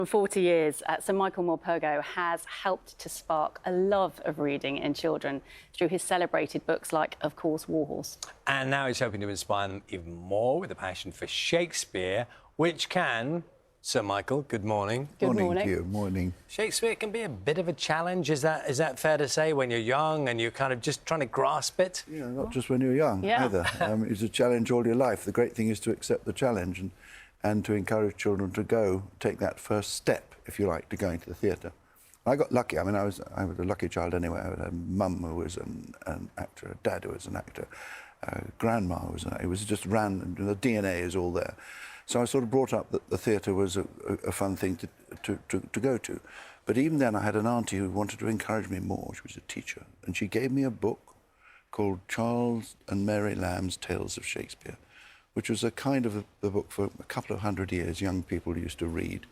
For 40 years, Sir Michael Morpurgo has helped to spark a love of reading in children through his celebrated books like, of course, Warhorse. And now he's hoping to inspire them even more with a passion for Shakespeare, which can... Sir Michael, good morning. Good morning. To you. Morning. Shakespeare can be a bit of a challenge, is that fair to say, when you're young and you're kind of just trying to grasp it? Yeah, not just when you're young either. It's a challenge all your life. The great thing is to accept the challenge and to encourage children to take that first step, if you like, to going to the theatre. I got lucky. I mean, I was a lucky child anyway. I had a mum who was an actor, a dad who was an actor, a grandma who was an actor. It was just ran, the DNA is all there. So I was sort of brought up that the theatre was a fun thing to go to. But even then, I had an auntie who wanted to encourage me more. She was a teacher. And she gave me a book called Charles and Mary Lamb's Tales of Shakespeare, which was a kind of a book for a couple of 100 years young people used to read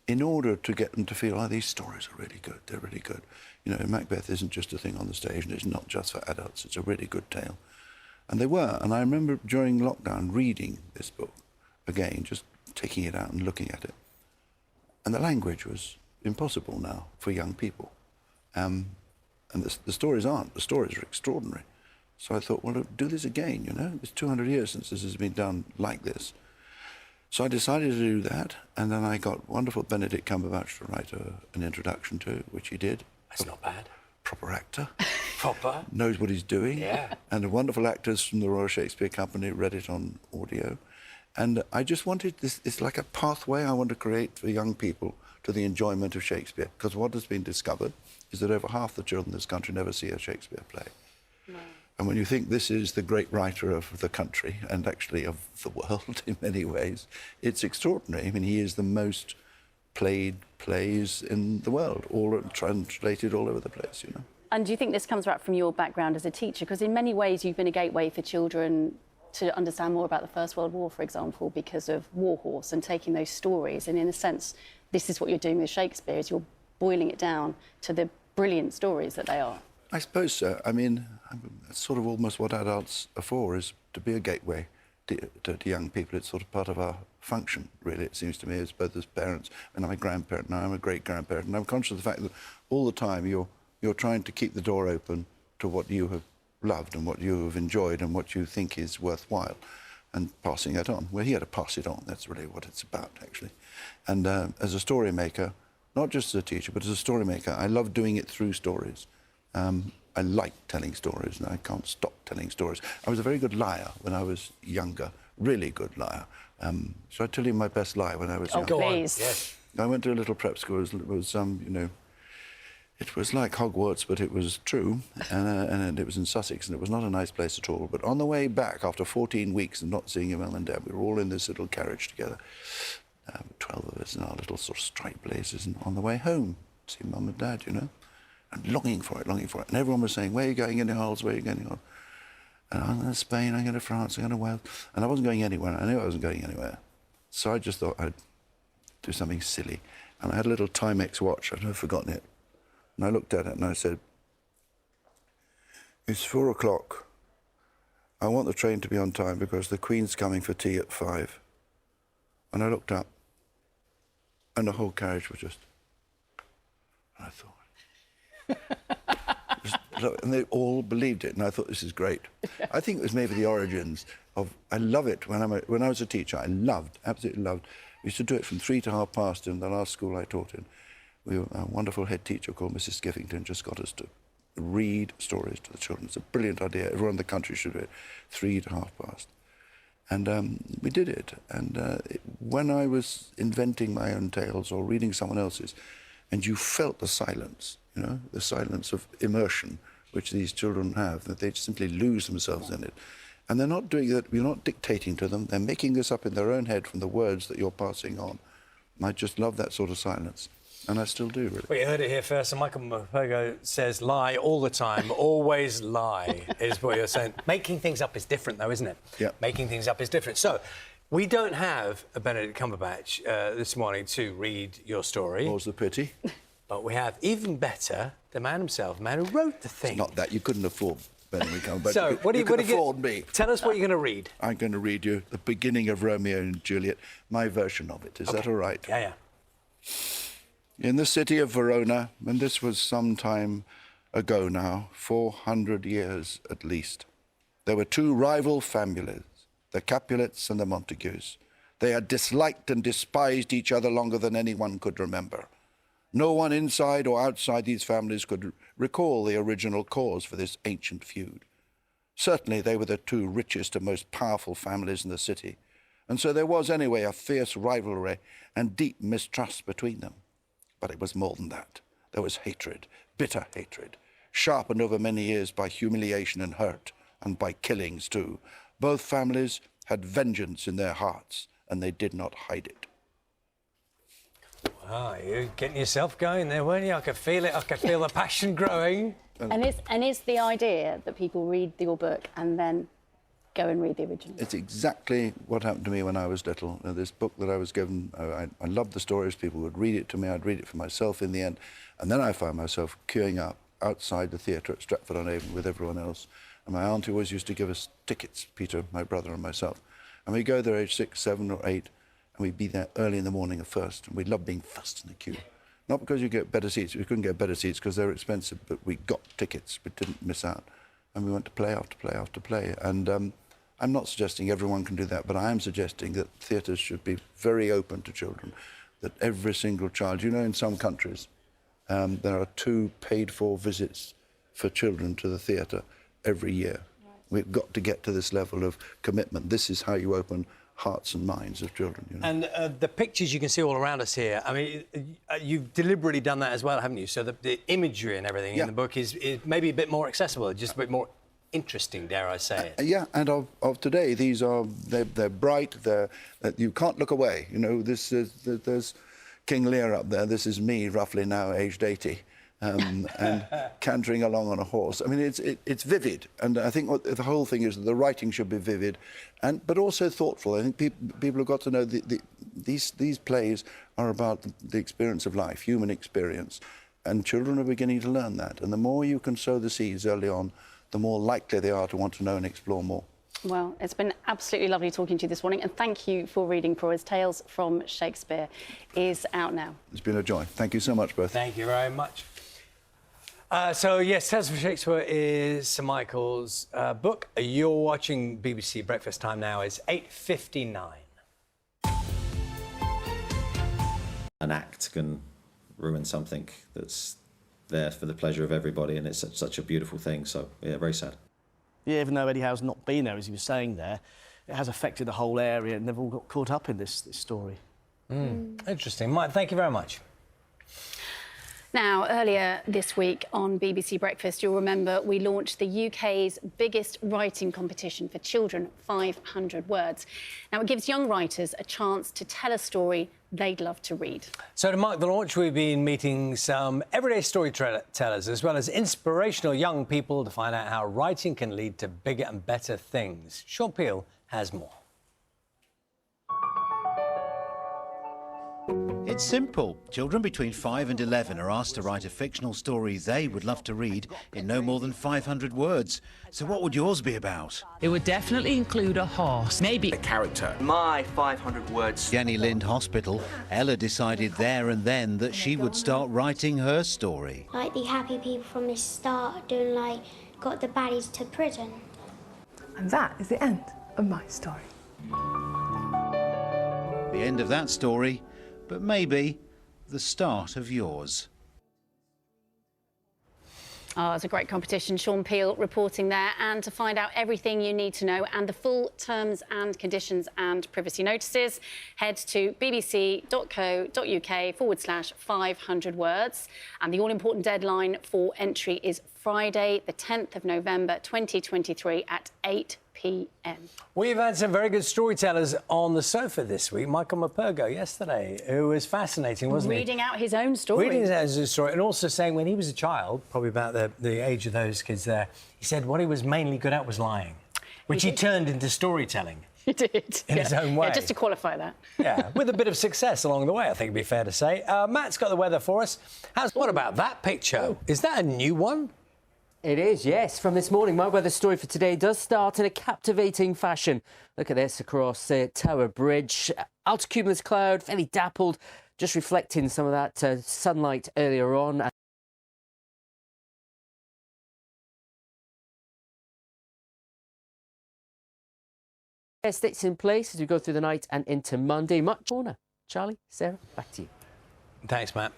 in order to get them to feel, oh, these stories are really good, they're really good. You know, Macbeth isn't just a thing on the stage, and it's not just for adults, it's a really good tale. And they were. And I remember during lockdown reading this book again, just taking it out and looking at it. And the language was impossible now for young people. And the stories aren't. The stories are extraordinary. So I thought, well, do this again, you know? It's 200 years since this has been done like this. So I decided to do that, and then I got wonderful Benedict Cumberbatch to write an introduction to it, which he did. That's not bad. Proper actor. Proper. Knows what he's doing. Yeah. And the wonderful actors from the Royal Shakespeare Company read it on audio. And I just wanted this, it's like a pathway I want to create for young people to the enjoyment of Shakespeare. Because what has been discovered is that over half the children in this country never see a Shakespeare play. No. And when you think this is the great writer of the country, and actually of the world in many ways, it's extraordinary. I mean, he is the most played plays in the world, all translated all over the place, you know. And do you think this comes right from your background as a teacher? Because in many ways you've been a gateway for children to understand more about the First World War, for example, because of Warhorse and taking those stories. And in a sense, this is what you're doing with Shakespeare, is you're boiling it down to the brilliant stories that they are. I suppose so. I mean, that's sort of almost what adults are for, is to be a gateway to young people. It's sort of part of our function, really, it seems to me, as both as parents. And I'm a grandparent now, I'm a great-grandparent, and I'm conscious of the fact that all the time you're trying to keep the door open to what you have loved and what you have enjoyed and what you think is worthwhile, and passing it on. We're here to pass it on. That's really what it's about, actually. And as a story maker, not just as a teacher, but as a story maker, I love doing it through stories. I like telling stories, and I can't stop telling stories. I was a very good liar when I was younger, really good liar. Shall I tell you my best lie when I was young? Oh, please. Yes. I went to a little prep school. It was you know, it was like Hogwarts, but it was true, and it was in Sussex, and it was not a nice place at all. But on the way back, after 14 weeks of not seeing your mum and dad, we were all in this little carriage together, 12 of us in our little sort of striped blazers, and on the way home, see mum and dad, you know, and longing for it. And everyone was saying, where are you going in the halls, where are you going on? And I'm going to Spain, I'm going to France, I'm going to Wales. And I wasn't going anywhere, I knew I wasn't going anywhere. So I just thought I'd do something silly. And I had a little Timex watch, I'd never forgotten it. And I looked at it and I said, it's 4 o'clock. I want the train to be on time because the Queen's coming for tea at 5. And I looked up and the whole carriage was just... And I thought... and they all believed it, and I thought, this is great. I think it was maybe the origins of... I love it. When I was a teacher, I loved, absolutely loved. We used to do it from 3 to 1:30 in the last school I taught in. A wonderful head teacher called Mrs. Skiffington just got us to read stories to the children. It's a brilliant idea. Everyone in the country should do it, 3 to 1:30. And we did it. And when I was inventing my own tales or reading someone else's, and you felt the silence, you know, the silence of immersion, which these children have, that they simply lose themselves in it. And they're not doing that, you're not dictating to them, they're making this up in their own head from the words that you're passing on. And I just love that sort of silence. And I still do, really. Well, you heard it here first. And Michael Morpurgo says lie all the time, always lie, is what you're saying. Making things up is different, though, isn't it? Yeah. Making things up is different. So, we don't have a Benedict Cumberbatch this morning to read your story. More's the pity. But we have, even better, the man himself, the man who wrote the thing. It's not that. You couldn't afford Benedict Cumberbatch. So, what do you afford me? Tell us what you're going to read. I'm going to read you the beginning of Romeo and Juliet, my version of it. Is that all right? Yeah, yeah. In the city of Verona, and this was some time ago now, 400 years at least, there were two rival families, the Capulets and the Montagues. They had disliked and despised each other longer than anyone could remember. No one inside or outside these families could recall the original cause for this ancient feud. Certainly they were the two richest and most powerful families in the city, and so there was anyway a fierce rivalry and deep mistrust between them. But it was more than that. There was hatred, bitter hatred, sharpened over many years by humiliation and hurt, and by killings too. Both families had vengeance in their hearts, and they did not hide it. Wow, you're getting yourself going there, weren't you? I could feel it. I could feel the passion growing. And is the idea that people read your book and then go and read the original? It's exactly what happened to me when I was little. This book that I was given, I loved the stories. People would read it to me. I'd read it for myself in the end. And then I found myself queuing up outside the theatre at Stratford-on-Avon with everyone else. And my auntie always used to give us tickets, Peter, my brother and myself. And we'd go there age 6, 7 or 8, and we'd be there early in the morning at first. And we loved being first in the queue. Not because you get better seats. We couldn't get better seats because they were expensive, but we got tickets. We didn't miss out. And we went to play after play after play. And I'm not suggesting everyone can do that, but I am suggesting that theatres should be very open to children, that every single child... You know, in some countries, there are 2 paid-for visits for children to the theatre every year. Right. We've got to get to this level of commitment. This is how you open hearts and minds of children. You know? And the pictures you can see all around us here, I mean, you've deliberately done that as well, haven't you? So the imagery and everything in the book is maybe a bit more accessible, just a bit more interesting, dare I say it. Yeah, and of today, these are... They're bright, you can't look away. You know, there's King Lear up there. This is me, roughly now, aged 80. And cantering along on a horse. I mean, it's vivid, and I think what the whole thing is that the writing should be vivid, but also thoughtful. I think people have got to know these plays are about the experience of life, human experience, and children are beginning to learn that. And the more you can sow the seeds early on, the more likely they are to want to know and explore more. Well, it's been absolutely lovely talking to you this morning, and thank you for reading for us. Tales from Shakespeare is out now. It's been a joy. Thank you so much, both. Thank you very much. So, yes, Tales from Shakespeare is Sir Michael's book. You're watching BBC Breakfast Time now. It's 8:59. An act can ruin something that's there for the pleasure of everybody, and it's such a beautiful thing. So, yeah, very sad. Yeah, even though Eddie Howe's not been there, as he was saying there, it has affected the whole area, and they've all got caught up in this story. Interesting. Mike, thank you very much. Now, earlier this week on BBC Breakfast, you'll remember we launched the UK's biggest writing competition for children, 500 words. Now, it gives young writers a chance to tell a story they'd love to read. So to mark the launch, we've been meeting some everyday storytellers as well as inspirational young people to find out how writing can lead to bigger and better things. Sean Peel has more. It's simple. Children between 5 and 11 are asked to write a fictional story they would love to read in no more than 500 words. So what would yours be about? It would definitely include a horse, maybe a character. My 500 words. Jenny Lind Hospital, Ella decided there and then that she would start writing her story. Like the happy people from the start doing like got the baddies to prison. And that is the end of my story. The end of that story, but maybe the start of yours. Oh, it's a great competition. Sean Peel reporting there. And to find out everything you need to know and the full terms and conditions and privacy notices, head to bbc.co.uk/500 words. And the all-important deadline for entry is Friday, the 10th of November, 2023 at 8 p.m. We've had some very good storytellers on the sofa this week. Michael Morpurgo yesterday, who was fascinating, wasn't he? Reading out his own story. Reading out his own story, and also saying when he was a child, probably about the age of those kids there, he said what he was mainly good at was lying, which he turned into storytelling. He did. In his own way. Yeah, just to qualify that. Yeah, with a bit of success along the way, I think it'd be fair to say. Matt's got the weather for us. What about that picture? Is that a new one? It is, yes. From this morning, my weather story for today does start in a captivating fashion. Look at this across Tower Bridge. Altocumulus cloud, fairly dappled, just reflecting some of that sunlight earlier on. Sticks in place as we go through the night and into Monday. Much more. Charlie, Sarah, back to you. Thanks, Matt.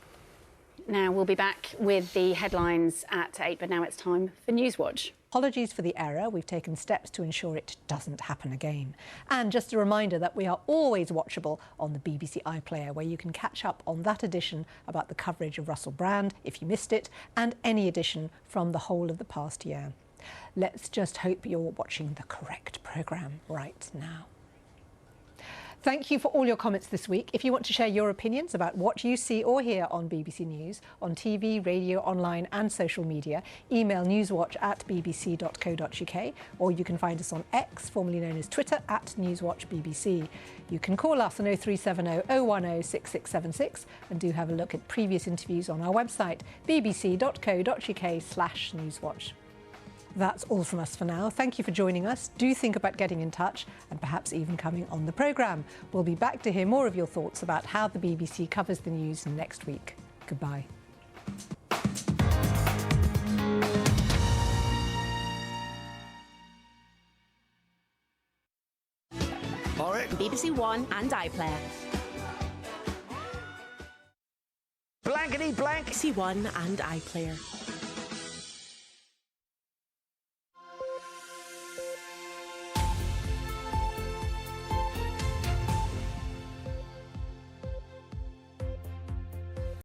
Now, we'll be back with the headlines at 8, but now it's time for Newswatch. Apologies for the error. We've taken steps to ensure it doesn't happen again. And just a reminder that we are always watchable on the BBC iPlayer, where you can catch up on that edition about the coverage of Russell Brand, if you missed it, and any edition from the whole of the past year. Let's just hope you're watching the correct programme right now. Thank you for all your comments this week. If you want to share your opinions about what you see or hear on BBC News, on TV, radio, online and social media, email newswatch@bbc.co.uk, or you can find us on X, formerly known as Twitter, @NewsWatchBBC. You can call us on 0370 010 6676 and do have a look at previous interviews on our website, bbc.co.uk/newswatch. That's all from us for now. Thank you for joining us. Do think about getting in touch and perhaps even coming on the programme. We'll be back to hear more of your thoughts about how the BBC covers the news next week. Goodbye. All right. BBC One and iPlayer. Blankety blank. BBC One and iPlayer.